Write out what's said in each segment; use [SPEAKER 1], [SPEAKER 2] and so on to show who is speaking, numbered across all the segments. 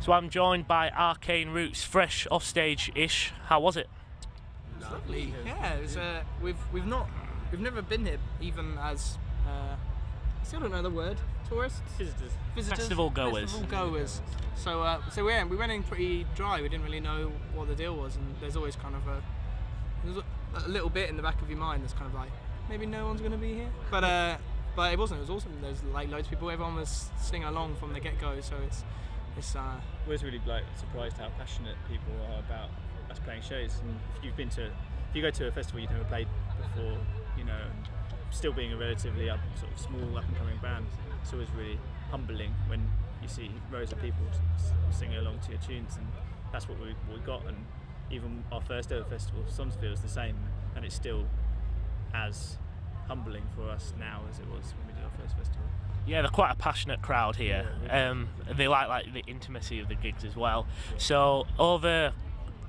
[SPEAKER 1] So I'm joined by Arcane Roots, fresh off stage-ish. How was it?
[SPEAKER 2] Lovely. Yeah, it was, we've never been here even as I still don't know the word. Tourists,
[SPEAKER 3] visitors,
[SPEAKER 1] festival goers.
[SPEAKER 2] So we went in pretty dry. We didn't really know what the deal was, and there's always kind of a little bit in the back of your mind that's kind of like maybe no one's going to be here, but it wasn't. It was awesome. There's like loads of people. Everyone was singing along from the get-go. So it's.
[SPEAKER 3] We was really surprised how passionate people are about us playing shows. And if you go to a festival you've never played before, and still being a relatively small up and coming band, it's always really humbling when you see rows of people singing along to your tunes, and that's what we got. And even our first ever festival, Somsfield, is the same, and it's still as humbling for us now as it was when we did our first festival.
[SPEAKER 1] Yeah, they're quite a passionate crowd here. They like the intimacy of the gigs as well. So over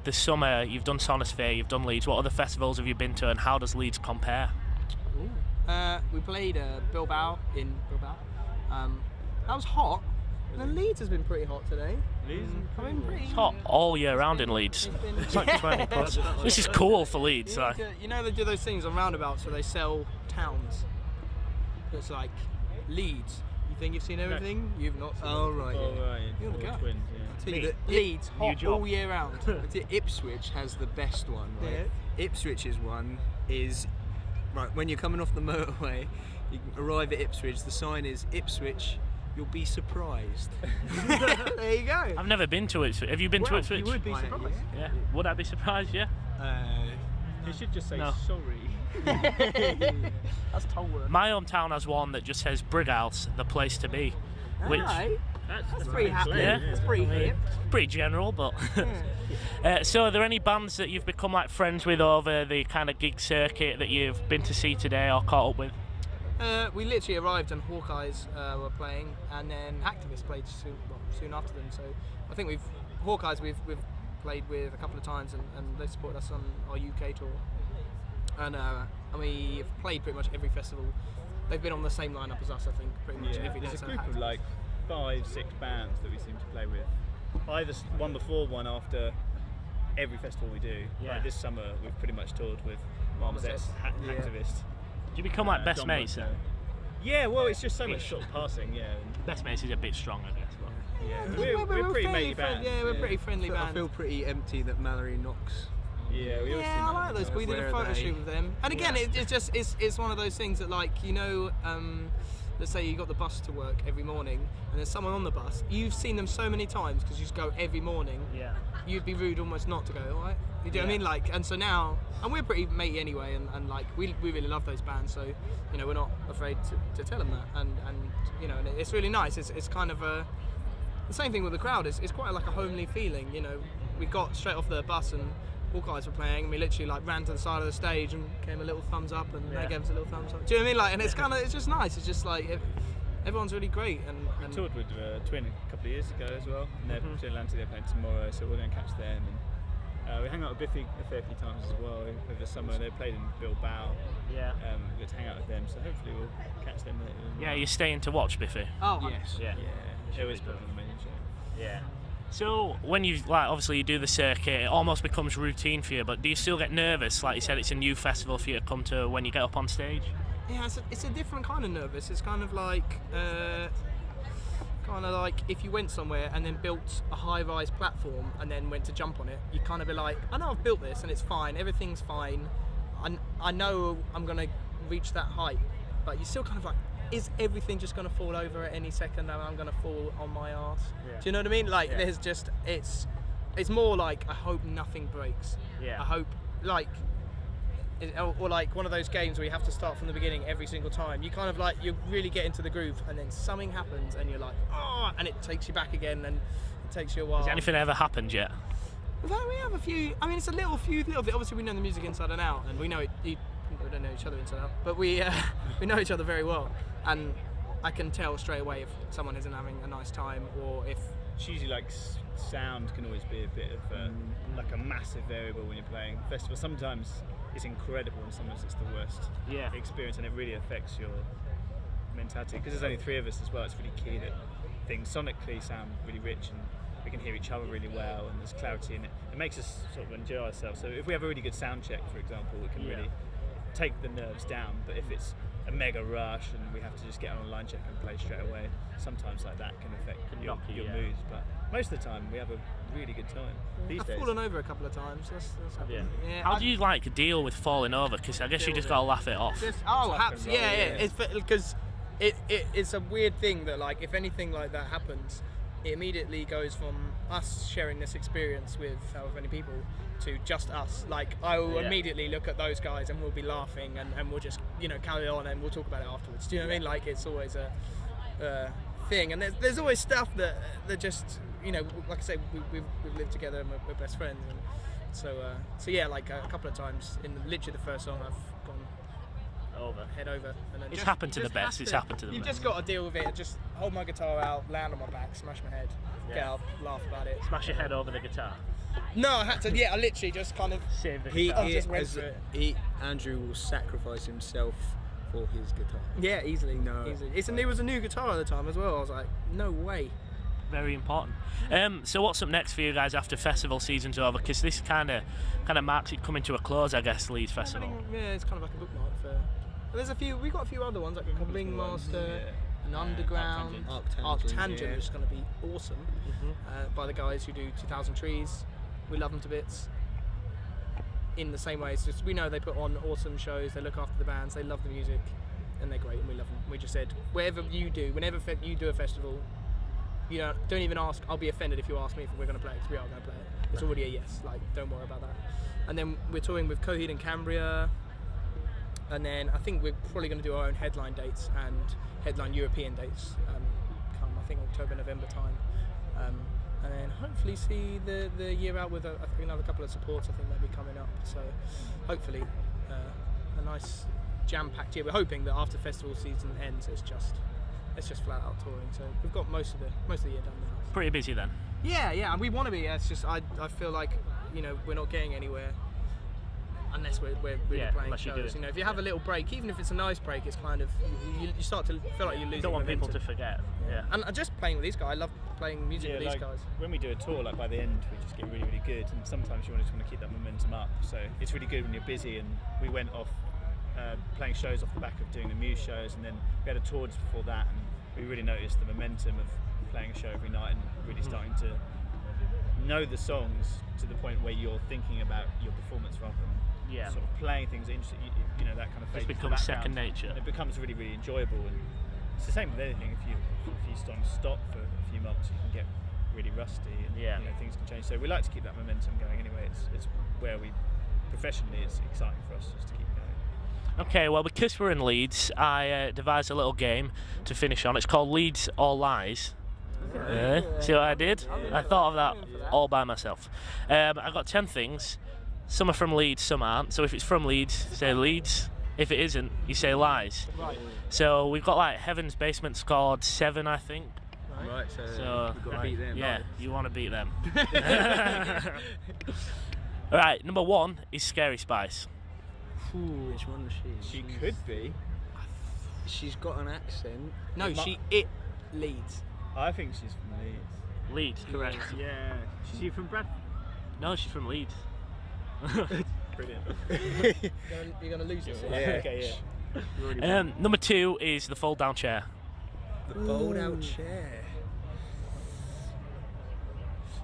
[SPEAKER 1] the summer, you've done Sonosphere, you've done Leeds. What other festivals have you been to, and how does Leeds compare?
[SPEAKER 2] We played Bilbao in Bilbao. That was hot. And then Leeds has been pretty hot today.
[SPEAKER 1] It's hot all year round in Leeds. It's like 20 plus. This is cool for Leeds.
[SPEAKER 2] They do those things on roundabouts where they sell towns. It's like Leeds. You think you've seen everything? No. You've not seen
[SPEAKER 4] right.
[SPEAKER 2] You're the guy.
[SPEAKER 3] Twins, yeah.
[SPEAKER 2] Leeds, hot all year round.
[SPEAKER 4] Ipswich has the best one, right?
[SPEAKER 2] Yeah.
[SPEAKER 4] Ipswich's one is, right, when you're coming off the motorway, you arrive at Ipswich, the sign is Ipswich, you'll be surprised.
[SPEAKER 2] There you go.
[SPEAKER 1] I've never been to Ipswich. Have you been to Ipswich?
[SPEAKER 2] You would be surprised.
[SPEAKER 1] Yeah. Would I be surprised? Yeah.
[SPEAKER 3] You should just say
[SPEAKER 1] no.
[SPEAKER 3] sorry.
[SPEAKER 2] That's toll work.
[SPEAKER 1] My hometown has one that just says Brighouse, the place to be. Which
[SPEAKER 2] that's pretty happy.
[SPEAKER 1] Yeah.
[SPEAKER 2] That's pretty hip.
[SPEAKER 1] Pretty general, but so are there any bands that you've become like friends with over the kind of gig circuit that you've been to see today or caught up with?
[SPEAKER 2] We literally arrived and Hawkeyes were playing, and then Activists played soon after them. So I think we've played with a couple of times, and they supported us on our UK tour. And we've played pretty much every festival. They've been on the same lineup as us, I think, pretty much every day.
[SPEAKER 3] There's a group of like 5-6 bands that we seem to play with. Either one before, one after every festival we do.
[SPEAKER 1] Yeah.
[SPEAKER 3] Like this summer, we've pretty much toured with Marmoset's Activist.
[SPEAKER 1] Do you become like best mates?
[SPEAKER 3] Yeah, well, it's just so much sort of passing. Yeah.
[SPEAKER 1] Best mates is a bit strong, I guess. But
[SPEAKER 3] yeah, we're pretty matey band.
[SPEAKER 2] Yeah, we're pretty friendly band.
[SPEAKER 4] I feel pretty empty that Mallory Knox.
[SPEAKER 3] Yeah,
[SPEAKER 2] I like those. We did a photo shoot with them, and again, it's one of those things that, like, let's say you got the bus to work every morning, and there's someone on the bus. You've seen them so many times because you just go every morning.
[SPEAKER 1] Yeah.
[SPEAKER 2] You'd be rude almost not to go, all right? You know what I mean? Like, and so now, and we're pretty matey anyway, and like we really love those bands, so we're not afraid to tell them that, and and it's really nice. It's kind of the same thing with the crowd. It's quite like a homely feeling. We got straight off the bus and Hawkeyes were playing, and we literally like ran to the side of the stage and gave a little thumbs up, and they gave us a little thumbs up. Do you know what I mean? Like, and it's just nice. It's just like everyone's really great. And
[SPEAKER 3] we toured with Twin a couple of years ago as well, and they're in Atlanta. They're playing tomorrow, so we're going to catch them. And we hung out with Biffy a fair few times as well over the summer. They played in Bilbao.
[SPEAKER 1] Yeah.
[SPEAKER 3] We got to hang out with them, so hopefully we'll catch them later.
[SPEAKER 1] Yeah, you're staying to watch Biffy.
[SPEAKER 2] Oh
[SPEAKER 4] yes.
[SPEAKER 1] Yeah.
[SPEAKER 3] It was an amazing show.
[SPEAKER 1] Yeah. So when you obviously you do the circuit, it almost becomes routine for you. But do you still get nervous? Like you said, it's a new festival for you to come to when you get up on stage.
[SPEAKER 2] Yeah, it's a different kind of nervous. It's kind of like if you went somewhere and then built a high-rise platform and then went to jump on it. You kind of be like, I know I've built this and it's fine. Everything's fine. I know I'm gonna reach that height, but you're still kind of like, is everything just going to fall over at any second and I'm going to fall on my arse? Yeah. Do you know what I mean? Like, there's just, it's more like, I hope nothing breaks.
[SPEAKER 1] Yeah.
[SPEAKER 2] I hope, like, or like one of those games where you have to start from the beginning every single time. You kind of like, you really get into the groove and then something happens and you're like, oh, and it takes you back again and it takes you a while.
[SPEAKER 1] Has anything ever happened yet?
[SPEAKER 2] We have a few, I mean, it's a few little bit. Obviously we know the music inside and out, and we know it. We don't know each other inside out, but we know each other very well, and I can tell straight away if someone isn't having a nice time, or if
[SPEAKER 3] it's usually like sound can always be a bit of like a massive variable when you're playing festival. Sometimes it's incredible, and sometimes it's the worst experience, and it really affects your mentality. Because there's only 3 of us as well. It's really key that things sonically sound really rich, and we can hear each other really well, and there's clarity in it. It makes us sort of enjoy ourselves. So if we have a really good sound check, for example, we can really take the nerves down. But if it's a mega rush and we have to just get on a line check and play straight away, sometimes like that can affect your moods. But most of the time we have a really good time. These
[SPEAKER 2] I've
[SPEAKER 3] days.
[SPEAKER 2] fallen over a couple of times. That's happened. Yeah.
[SPEAKER 1] How do you like deal with falling over? Because I guess you just gotta laugh it off.
[SPEAKER 2] Haps. Yeah. It's because it's a weird thing that, like, if anything like that happens, it immediately goes from us sharing this experience with however many people to just us. Like, I will immediately look at those guys and we'll be laughing and we'll just, carry on and we'll talk about it afterwards. Do you know what I mean? Like, it's always a thing. And there's always stuff that just, like I say, we've lived together and we're best friends. And so yeah, like a couple of times in literally the first song, I've gone head over. And then
[SPEAKER 1] It's happened to the best. It's happened to the
[SPEAKER 2] You've
[SPEAKER 1] best.
[SPEAKER 2] just got to deal with it. Just hold my guitar out, land on my back, smash my head, get up, laugh about it.
[SPEAKER 1] Smash your head over the guitar.
[SPEAKER 2] No, I had to. Yeah, I literally just kind of.
[SPEAKER 1] Save the
[SPEAKER 4] He,
[SPEAKER 1] guitar.
[SPEAKER 4] he,
[SPEAKER 2] just went
[SPEAKER 4] as-
[SPEAKER 2] for it.
[SPEAKER 4] he- Andrew will sacrifice himself for his guitar.
[SPEAKER 2] Yeah, easily.
[SPEAKER 4] No.
[SPEAKER 2] Easily. It was a new guitar at the time as well. I was like, no way.
[SPEAKER 1] Very important. So what's up next for you guys after festival season's over? Because this kind of marks it coming to a close, I guess. Leeds Festival.
[SPEAKER 2] Yeah, it's kind of like a bookmark for. There's a few. We got a few other ones like a Ringmaster, an Underground,
[SPEAKER 4] Arctangent,
[SPEAKER 2] Arctangent, which is going to be awesome. By the guys who do 2000 Trees. We love them to bits. In the same way, it's just we know they put on awesome shows. They look after the bands. They love the music, and they're great, and we love them. We just said wherever you do, whenever you do a festival, don't even ask. I'll be offended if you ask me if we're going to play it, because we are going to play it. It's already a yes. Like, don't worry about that. And then we're touring with Coheed and Cambria. And then I think we're probably going to do our own headline dates and headline European dates come, I think, October, November time. And then hopefully see the year out with I think another couple of supports. I think they'll be coming up. So hopefully a nice jam-packed year. We're hoping that after festival season ends, it's just flat out touring. So we've got most of the year done now.
[SPEAKER 1] Pretty busy then.
[SPEAKER 2] Yeah, and we want to be. It's just I feel like we're not getting anywhere unless we're really playing
[SPEAKER 1] unless you do
[SPEAKER 2] shows.
[SPEAKER 1] it.
[SPEAKER 2] If you have a little break, even if it's a nice break, it's kind of you start to feel like you're losing.
[SPEAKER 1] Don't want people
[SPEAKER 2] momentum.
[SPEAKER 1] to forget. Yeah.
[SPEAKER 2] And just playing with these guys, I love playing music with these
[SPEAKER 3] like
[SPEAKER 2] guys.
[SPEAKER 3] when we do a tour, like by the end, we just get really, really good. And sometimes you just want to keep that momentum up. So it's really good when you're busy. And we went off playing shows off the back of doing the Muse shows, and then we had a tour just before that, and we really noticed the momentum of playing a show every night and really starting to know the songs to the point where you're thinking about your performance rather than sort of playing things interesting. That kind of
[SPEAKER 1] Just
[SPEAKER 3] fades into the
[SPEAKER 1] becomes
[SPEAKER 3] background.
[SPEAKER 1] second nature.
[SPEAKER 3] And it becomes really, really enjoyable. And it's the same with anything. If you stop for a few months, you can get really rusty, and things can change. So we like to keep that momentum going anyway. It's where we professionally, it's exciting for us just to keep going.
[SPEAKER 1] Okay, well, because we're in Leeds, I devised a little game to finish on. It's called Leeds or Lies. See what I did? I thought of that all by myself. I got 10 things. Some are from Leeds, some aren't. So if it's from Leeds, say Leeds. If it isn't, you say Lies.
[SPEAKER 2] Right.
[SPEAKER 1] So we've got like Heaven's Basement scored 7, I think.
[SPEAKER 4] Right,
[SPEAKER 1] So
[SPEAKER 4] you've got to beat them.
[SPEAKER 1] yeah, you want to beat them. All right, number 1 is Scary Spice.
[SPEAKER 4] Which one is she?
[SPEAKER 3] She could be.
[SPEAKER 4] She's got an accent.
[SPEAKER 2] No, it leads.
[SPEAKER 3] I think she's from Leeds.
[SPEAKER 1] Leeds, correct.
[SPEAKER 3] Yeah. Is she from Bradford?
[SPEAKER 1] No, she's from Leeds.
[SPEAKER 3] Brilliant.
[SPEAKER 2] You're gonna lose yourself.
[SPEAKER 3] Yeah. Okay. Yeah.
[SPEAKER 1] Number 2 is the fold down chair.
[SPEAKER 4] The fold out chair.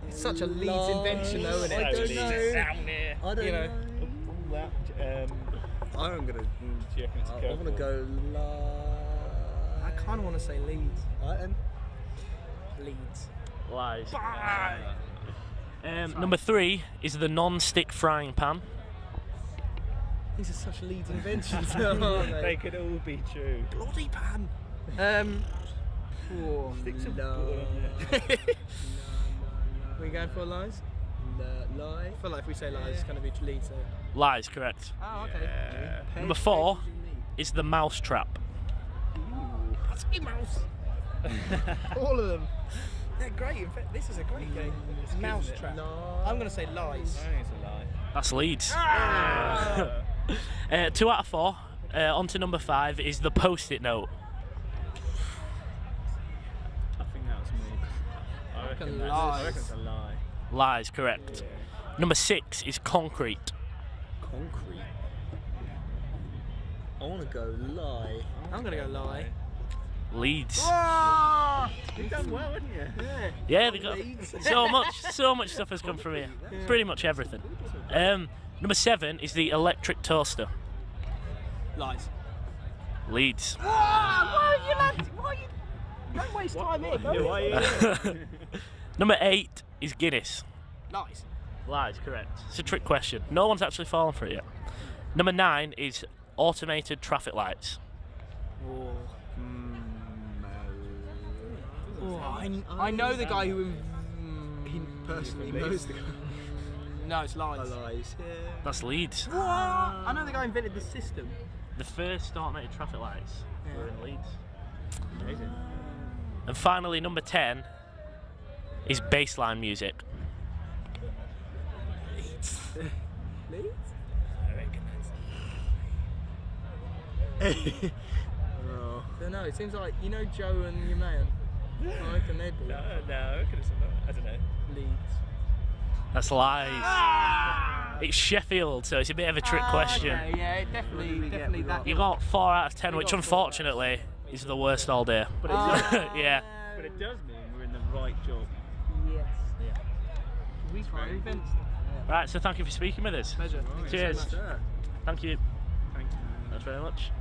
[SPEAKER 2] It's such a Leeds invention, though, isn't it?
[SPEAKER 4] I don't
[SPEAKER 3] Leeds.
[SPEAKER 4] know.
[SPEAKER 3] Down there.
[SPEAKER 4] I don't
[SPEAKER 2] You know.
[SPEAKER 4] know. I'm gonna.
[SPEAKER 3] Do you reckon it's a
[SPEAKER 4] I want to
[SPEAKER 3] curveball?
[SPEAKER 4] go.
[SPEAKER 2] I kind of want to say Leeds.
[SPEAKER 4] Then.
[SPEAKER 2] Leeds.
[SPEAKER 1] Lies. Number 3 is the non-stick frying pan.
[SPEAKER 2] These are such Leeds inventions.
[SPEAKER 3] They could all be true.
[SPEAKER 2] Bloody pan.
[SPEAKER 3] Stick some
[SPEAKER 4] No.
[SPEAKER 3] butter on there.
[SPEAKER 2] We going for lies?
[SPEAKER 4] Lie.
[SPEAKER 2] I feel like if we say lies, it's going to be Leeds. So.
[SPEAKER 1] Lies, correct.
[SPEAKER 2] Oh, okay.
[SPEAKER 3] Yeah.
[SPEAKER 1] Number 4 is the mouse trap.
[SPEAKER 2] That's a mouse. All of them. They're great. In fact, this is a great game. It's Mousetrap. I'm going to say lies.
[SPEAKER 3] I think it's a lie.
[SPEAKER 1] That's Leeds.
[SPEAKER 2] Ah!
[SPEAKER 1] 2 out of 4. On to number 5 is the post-it note.
[SPEAKER 3] I think that was
[SPEAKER 2] reckon
[SPEAKER 3] that's-
[SPEAKER 2] lies.
[SPEAKER 3] I reckon it's a lie.
[SPEAKER 1] Lies, correct. Number 6 is concrete.
[SPEAKER 4] Concrete. I want to go lie.
[SPEAKER 2] I'm gonna go lie.
[SPEAKER 1] Leeds.
[SPEAKER 3] You've done well, haven't you?
[SPEAKER 1] Yeah, they got so much stuff has come from here. Pretty much everything. Number 7 is the electric toaster.
[SPEAKER 2] Lies.
[SPEAKER 1] Leeds.
[SPEAKER 2] Don't waste time here.
[SPEAKER 3] Why are you?
[SPEAKER 1] Number 8 is Guinness.
[SPEAKER 2] Lies.
[SPEAKER 1] Lies, correct. It's a trick question. No one's actually fallen for it yet. Number 9 is automated traffic lights.
[SPEAKER 2] I know the guy who.
[SPEAKER 4] He personally knows the guy.
[SPEAKER 2] No, it's lies.
[SPEAKER 4] Lies. Yeah.
[SPEAKER 1] That's Leeds.
[SPEAKER 2] I know the guy who invented the system.
[SPEAKER 1] The first automated traffic lights were in Leeds.
[SPEAKER 3] Amazing.
[SPEAKER 1] And finally, number 10 is bassline music.
[SPEAKER 2] Leeds?
[SPEAKER 3] I reckon that's
[SPEAKER 4] Oh.
[SPEAKER 2] I don't know. It seems like Joe and your man. I reckon they'd be
[SPEAKER 3] no, I reckon it's a lie. I don't know.
[SPEAKER 2] Leeds.
[SPEAKER 1] That's lies. It's Sheffield, so it's a bit of a trick question.
[SPEAKER 2] Okay, yeah, definitely that.
[SPEAKER 1] You got 4 out of 10, which unfortunately is the worst all day.
[SPEAKER 3] But it does,
[SPEAKER 1] Yeah.
[SPEAKER 3] but it does mean we're in the right job.
[SPEAKER 2] Yes. We try and invent stuff.
[SPEAKER 1] Right, so thank you for speaking with us.
[SPEAKER 2] Pleasure.
[SPEAKER 1] Cheers.
[SPEAKER 2] Thank you so much.
[SPEAKER 1] Thank you.
[SPEAKER 3] Thanks, man.
[SPEAKER 1] Thanks very much.